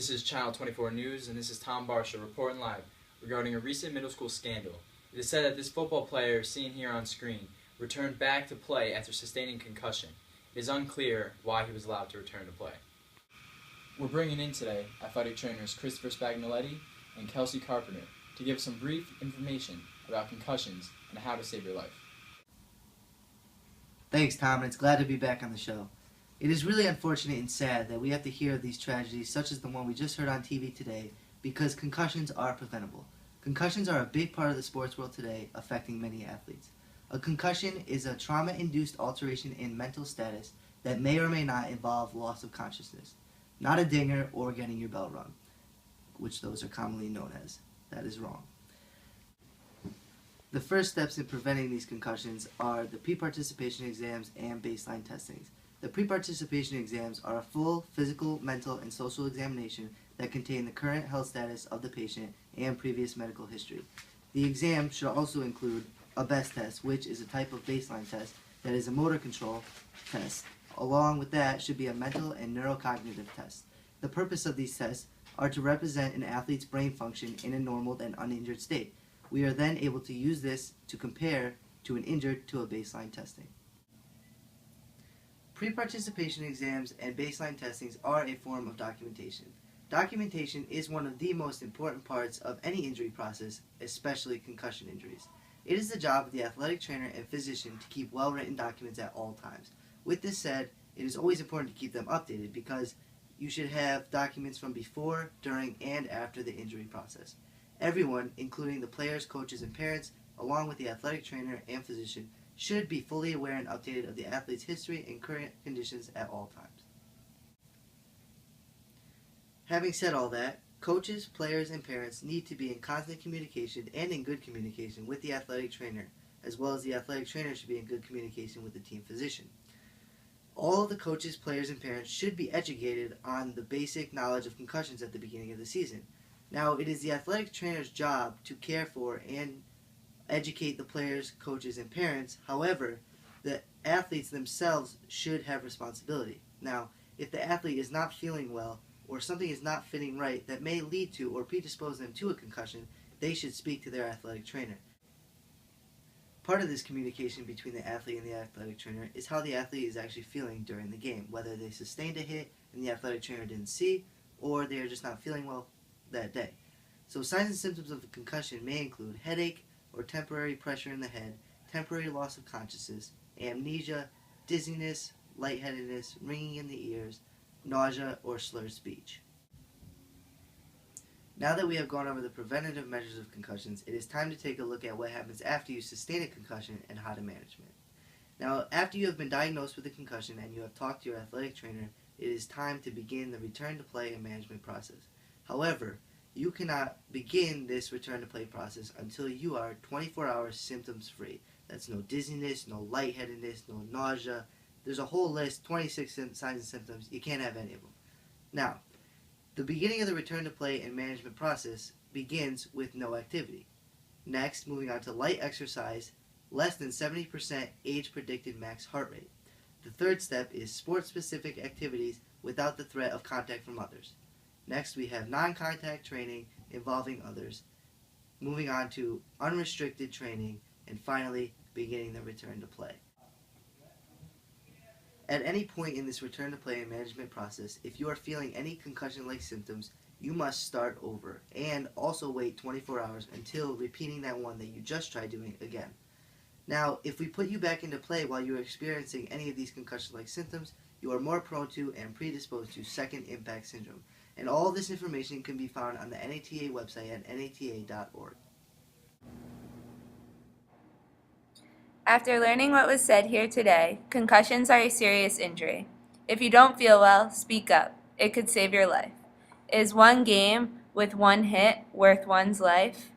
This is Channel 24 News, and this is Tom Barsha reporting live regarding a recent middle school scandal. It is said that this football player seen here on screen returned back to play after sustaining concussion. It is unclear why he was allowed to return to play. We're bringing in today athletic trainers Christopher Spagnoletti and Kelsey Carpenter to give some brief information about concussions and how to save your life. Thanks, Tom, and it's glad to be back on the show. It is really unfortunate and sad that we have to hear of these tragedies such as the one we just heard on TV today because concussions are preventable. Concussions are a big part of the sports world today, affecting many athletes. A concussion is a trauma-induced alteration in mental status that may or may not involve loss of consciousness, not a dinger or getting your bell rung, which those are commonly known as. That is wrong. The first steps in preventing these concussions are the pre-participation exams and baseline testings. The pre-participation exams are a full physical, mental, and social examination that contain the current health status of the patient and previous medical history. The exam should also include a BEST test, which is a type of baseline test that is a motor control test. Along with that should be a mental and neurocognitive test. The purpose of these tests are to represent an athlete's brain function in a normal and uninjured state. We are then able to use this to compare to an injured to a baseline testing. Pre-participation exams and baseline testings are a form of documentation. Documentation is one of the most important parts of any injury process, especially concussion injuries. It is the job of the athletic trainer and physician to keep well-written documents at all times. With this said, it is always important to keep them updated because you should have documents from before, during, and after the injury process. Everyone, including the players, coaches, and parents, along with the athletic trainer and physician, should be fully aware and updated of the athlete's history and current conditions at all times. Having said all that, coaches, players, and parents need to be in constant communication and in good communication with the athletic trainer, as well as the athletic trainer should be in good communication with the team physician. All of the coaches, players, and parents should be educated on the basic knowledge of concussions at the beginning of the season. Now, it is the athletic trainer's job to care for and educate the players, coaches, and parents. However, the athletes themselves should have responsibility. Now, if the athlete is not feeling well or something is not fitting right that may lead to or predispose them to a concussion, they should speak to their athletic trainer. Part of this communication between the athlete and the athletic trainer is how the athlete is actually feeling during the game, whether they sustained a hit and the athletic trainer didn't see, or they are just not feeling well that day. So signs and symptoms of a concussion may include headache or temporary pressure in the head, temporary loss of consciousness, amnesia, dizziness, lightheadedness, ringing in the ears, nausea, or slurred speech. Now that we have gone over the preventative measures of concussions, it is time to take a look at what happens after you sustain a concussion and how to manage it. Now, after you have been diagnosed with a concussion and you have talked to your athletic trainer, it is time to begin the return to play and management process. However, you cannot begin this return to play process until you are 24 hours symptoms free. That's no dizziness, no lightheadedness, no nausea. There's a whole list, 26 signs and symptoms. You can't have any of them. Now, the beginning of the return to play and management process begins with no activity. Next, moving on to light exercise, less than 70% age predicted max heart rate. The third step is sport-specific activities without the threat of contact from others. Next, we have non-contact training involving others, moving on to unrestricted training, and finally, beginning the return to play. At any point in this return to play and management process, if you are feeling any concussion-like symptoms, you must start over and also wait 24 hours until repeating that one that you just tried doing again. Now, if we put you back into play while you are experiencing any of these concussion-like symptoms, you are more prone to and predisposed to second impact syndrome. And all this information can be found on the NATA website at nata.org. After learning what was said here today, concussions are a serious injury. If you don't feel well, speak up. It could save your life. Is one game with one hit worth one's life?